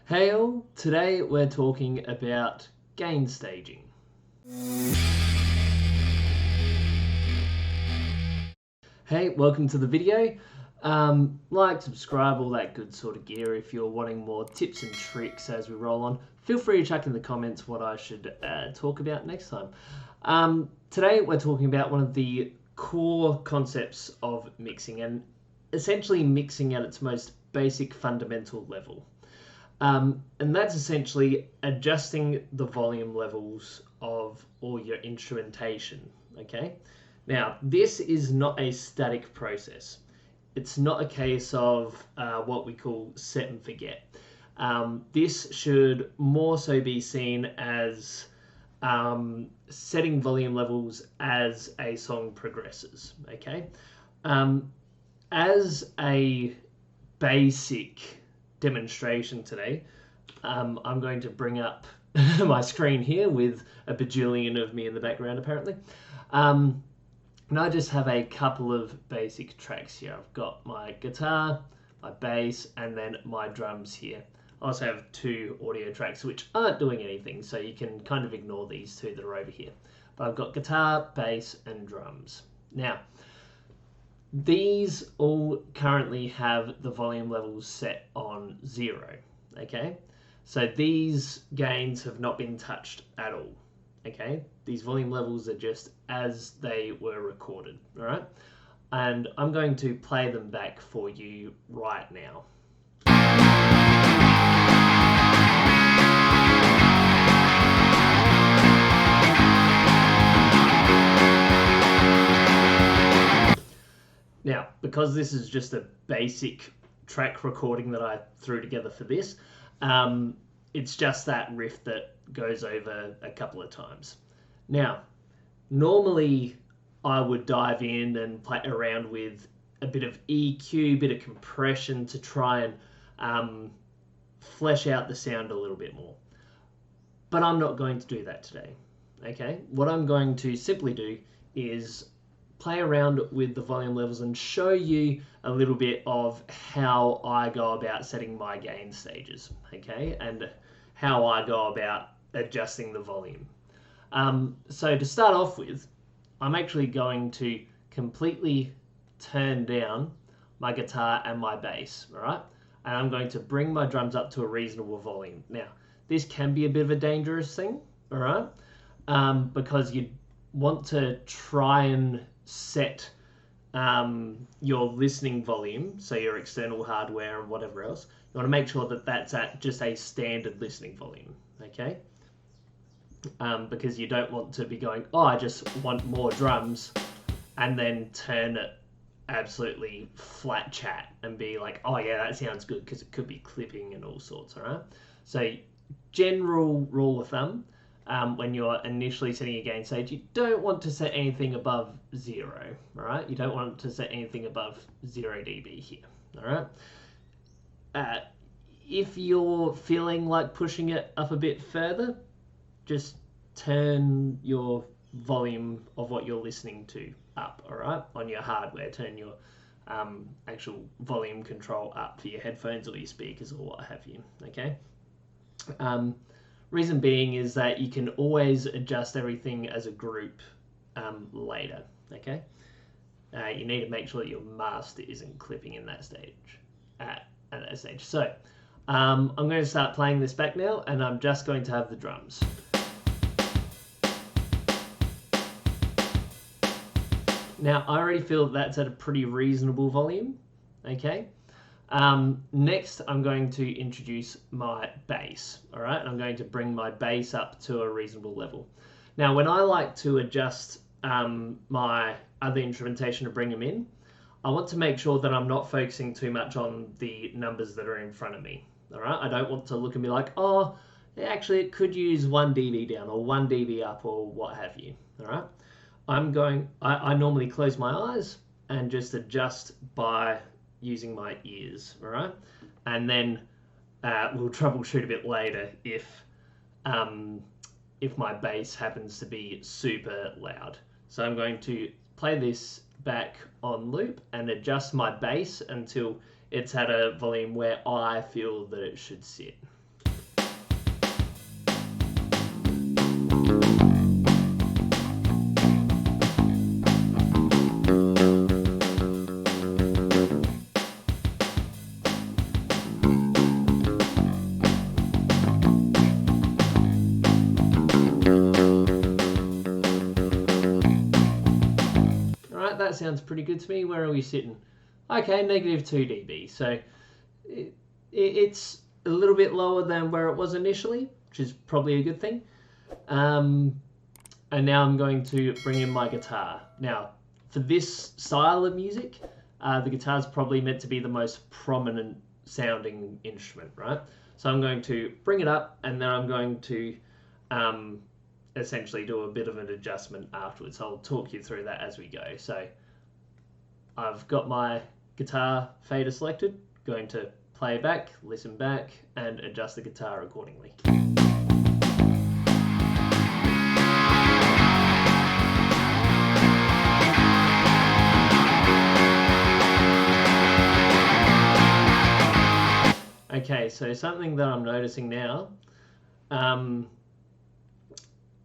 Hey all, today we're talking about gain staging. Hey, welcome to the video. Like, subscribe, all that good sort of gear. If you're wanting more tips and tricks as we roll on, feel free to chuck in the comments what I should talk about next time. Today we're talking about one of the core concepts of mixing, and essentially mixing at its most basic fundamental level. And that's essentially adjusting the volume levels of all your instrumentation, okay? Now, this is not a static process. It's not a case of what we call set and forget. This should more so be seen as setting volume levels as a song progresses, okay? As a basic demonstration today, I'm going to bring up my screen here with a bajillion of me in the background apparently. And I just have a couple of basic tracks here. I've got my guitar, my bass, and then my drums here. I also have two audio tracks which aren't doing anything, so you can kind of ignore these two that are over here. But I've got guitar, bass, and drums. Now, these all currently have the volume levels set on 0, okay? So these gains have not been touched at all, okay? These volume levels are just as they were recorded, all right? And I'm going to play them back for you right now. Now, because this is just a basic track recording that I threw together for this, it's just that riff that goes over a couple of times. Now, normally I would dive in and play around with a bit of EQ, a bit of compression to try and flesh out the sound a little bit more. But I'm not going to do that today, okay? What I'm going to simply do is play around with the volume levels and show you a little bit of how I go about setting my gain stages, okay? And how I go about adjusting the volume. So to start off with, I'm actually going to completely turn down my guitar and my bass, all right? And I'm going to bring my drums up to a reasonable volume. Now, this can be a bit of a dangerous thing, all right? Because you want to try and set your listening volume, so your external hardware and whatever else, you want to make sure that that's at just a standard listening volume, okay? Because you don't want to be going, oh, I just want more drums, and then turn it absolutely flat chat and be like, oh yeah, that sounds good, because it could be clipping and all sorts, all right? So general rule of thumb, when you're initially setting your gain stage, you don't want to set anything above 0, all right? You don't want to set anything above 0 dB here, all right? If you're feeling like pushing it up a bit further, just turn your volume of what you're listening to up, all right? On your hardware, turn your actual volume control up for your headphones or your speakers or what have you, okay? Reason being is that you can always adjust everything as a group later, okay? You need to make sure that your master isn't clipping in that stage, at that stage. So I'm going to start playing this back now, and I'm just going to have the drums. Now, I already feel that's at a pretty reasonable volume, okay? Next, I'm going to introduce my bass, all right? I'm going to bring my bass up to a reasonable level. Now, when I like to adjust my other instrumentation to bring them in, I want to make sure that I'm not focusing too much on the numbers that are in front of me, all right? I don't want to look and be like, oh, actually, it could use 1 dB down or 1 dB up or what have you, all right? I normally close my eyes and just adjust by using my ears, all right? And then we'll troubleshoot a bit later if my bass happens to be super loud. So I'm going to play this back on loop and adjust my bass until it's at a volume where I feel that it should sit. that sounds pretty good to me. Where are we sitting? Okay, negative 2 dB. So it's a little bit lower than where it was initially, which is probably a good thing. And now I'm going to bring in my guitar. Now, for this style of music, the guitar is probably meant to be the most prominent sounding instrument, right? So I'm going to bring it up, and then I'm going to essentially do a bit of an adjustment afterwards. I'll talk you through that as we go. So I've got my guitar fader selected, going to play back, listen back, and adjust the guitar accordingly. Okay, so something that I'm noticing now,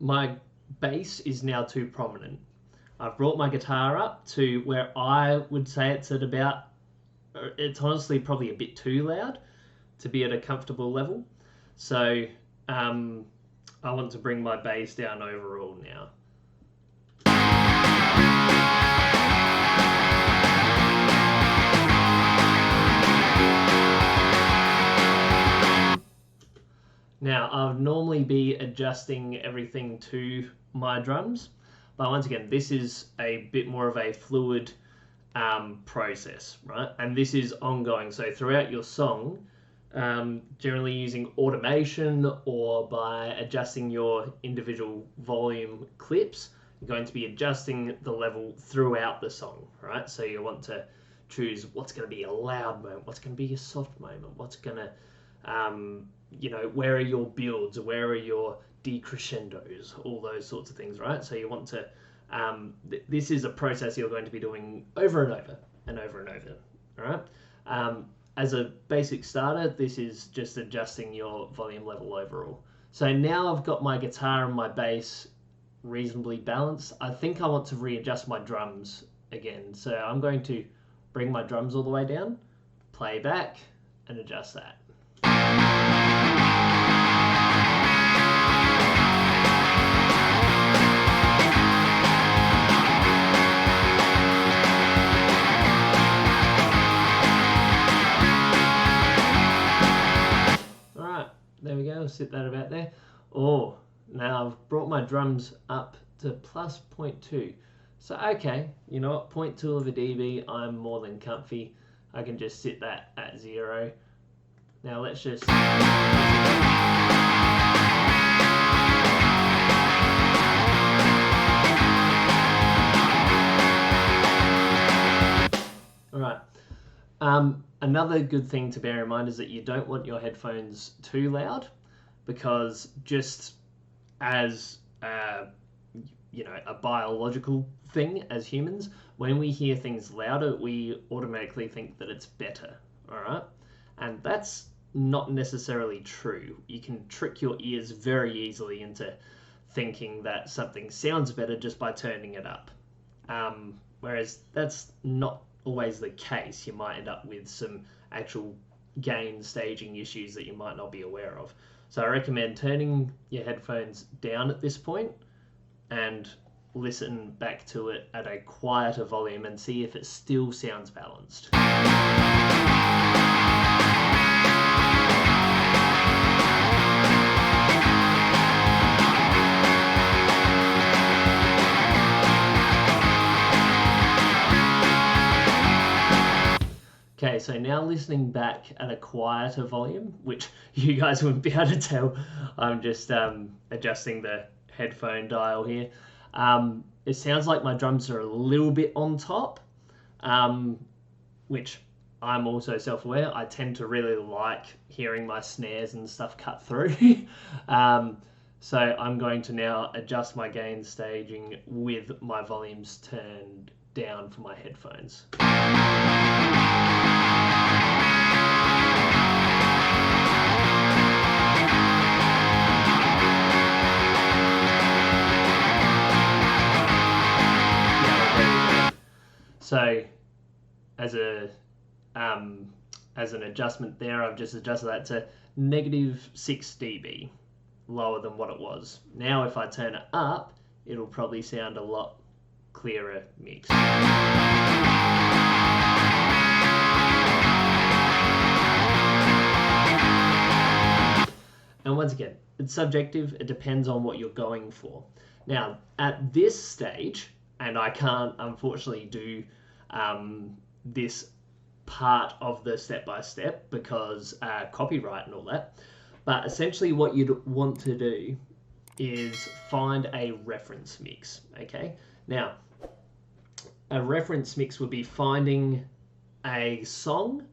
my bass is now too prominent. I've brought my guitar up to where I would say it's at about, it's honestly probably a bit too loud to be at a comfortable level. So I want to bring my bass down overall now. Now, I'll normally be adjusting everything to my drums, but once again, this is a bit more of a fluid process, right? And this is ongoing. So throughout your song, generally using automation or by adjusting your individual volume clips, you're going to be adjusting the level throughout the song, right? So you want to choose what's going to be a loud moment, what's going to be a soft moment, what's going to where are your builds, where are your decrescendos, all those sorts of things, right? So you want to, this is a process you're going to be doing over and over and over and over, all right? As a basic starter, this is just adjusting your volume level overall. So now I've got my guitar and my bass reasonably balanced. I think I want to readjust my drums again. So I'm going to bring my drums all the way down, play back, and adjust that. Alright, there we go, sit that about there. Oh, now I've brought my drums up to plus 0.2. So okay, you know what, 0.2 of a dB, I'm more than comfy. I can just sit that at 0. Now let's just... Alright, another good thing to bear in mind is that you don't want your headphones too loud, because just as a biological thing as humans, when we hear things louder, we automatically think that it's better, alright? And that's not necessarily true. You can trick your ears very easily into thinking that something sounds better just by turning it up. Whereas that's not always the case. You might end up with some actual gain staging issues that you might not be aware of. So I recommend turning your headphones down at this point and listen back to it at a quieter volume and see if it still sounds balanced. Okay, so now listening back at a quieter volume, which you guys wouldn't be able to tell, I'm just adjusting the headphone dial here. It sounds like my drums are a little bit on top, which I'm also self-aware. I tend to really like hearing my snares and stuff cut through. So I'm going to now adjust my gain staging with my volumes turned down for my headphones. So as an adjustment there, I've just adjusted that to negative 6 dB, lower than what it was. Now if I turn it up, it'll probably sound a lot clearer mix. And once again, it's subjective. It depends on what you're going for. Now, at this stage, and I can't unfortunately do this part of the step-by-step because copyright and all that, but essentially what you'd want to do is find a reference mix, okay? Now, a reference mix would be finding a song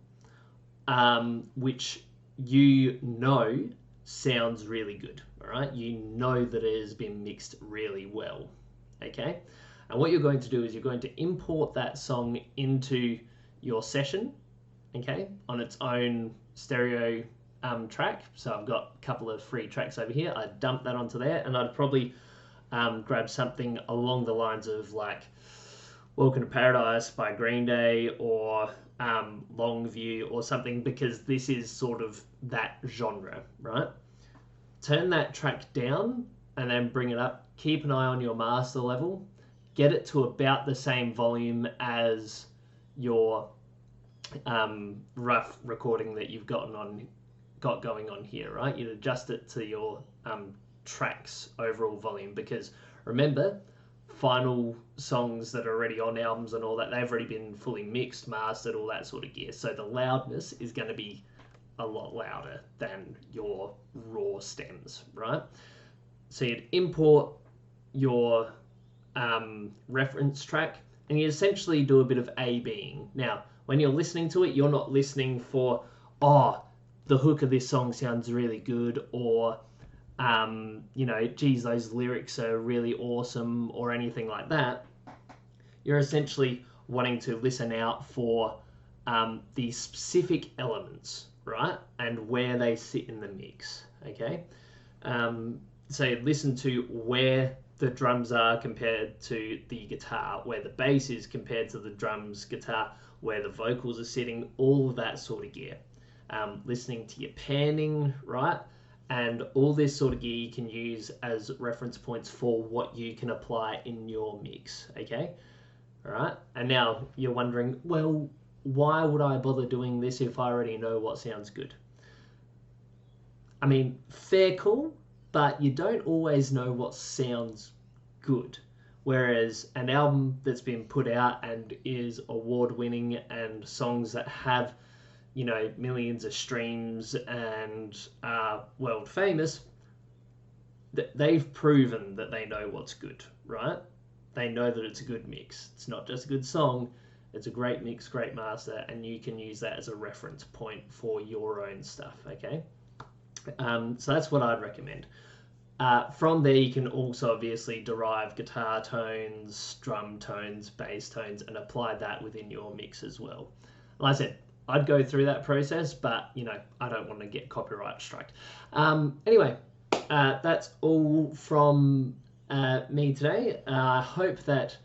which you know sounds really good, all right? You know that it has been mixed really well, okay? And what you're going to do is you're going to import that song into your session, okay, on its own stereo track. So I've got a couple of free tracks over here. I'd dump that onto there, and I'd probably grab something along the lines of like Welcome to Paradise by Green Day or Longview or something, because this is sort of that genre, right? Turn that track down and then bring it up. Keep an eye on your master level. Get it to about the same volume as your rough recording that you've got going on here, right? You'd adjust it to your track's overall volume, because remember, final songs that are already on albums and all that, they've already been fully mixed, mastered, all that sort of gear. So the loudness is going to be a lot louder than your raw stems, right? So you'd import your reference track, and you essentially do a bit of A-Bing. Now, when you're listening to it, you're not listening for, oh, the hook of this song sounds really good, or you know, geez, those lyrics are really awesome, or anything like that. You're essentially wanting to listen out for the specific elements, right, and where they sit in the mix, okay? So listen to where the drums are compared to the guitar, where the bass is compared to the drums, guitar, where the vocals are sitting, all of that sort of gear. Listening to your panning, right? And all this sort of gear you can use as reference points for what you can apply in your mix, okay? All right, and now you're wondering, well, why would I bother doing this if I already know what sounds good? I mean, fair call, but you don't always know what sounds good. Whereas an album that's been put out and is award-winning, and songs that have, you know, millions of streams and are world famous, they've proven that they know what's good, right? They know that it's a good mix. It's not just a good song, it's a great mix, great master, and you can use that as a reference point for your own stuff, okay? So that's what I'd recommend. From there, you can also obviously derive guitar tones, drum tones, bass tones, and apply that within your mix as well. Like I said, I'd go through that process, but, you know, I don't want to get copyright striked. Anyway, that's all from me today. I hope that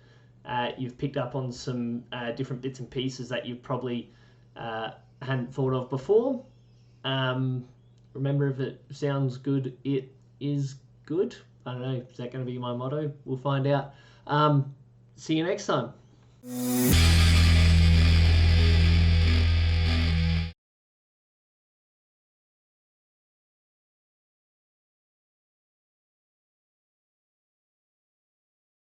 you've picked up on some different bits and pieces that you probably hadn't thought of before. Remember, if it sounds good, it is good. I don't know, is that going to be my motto? We'll find out. See you next time.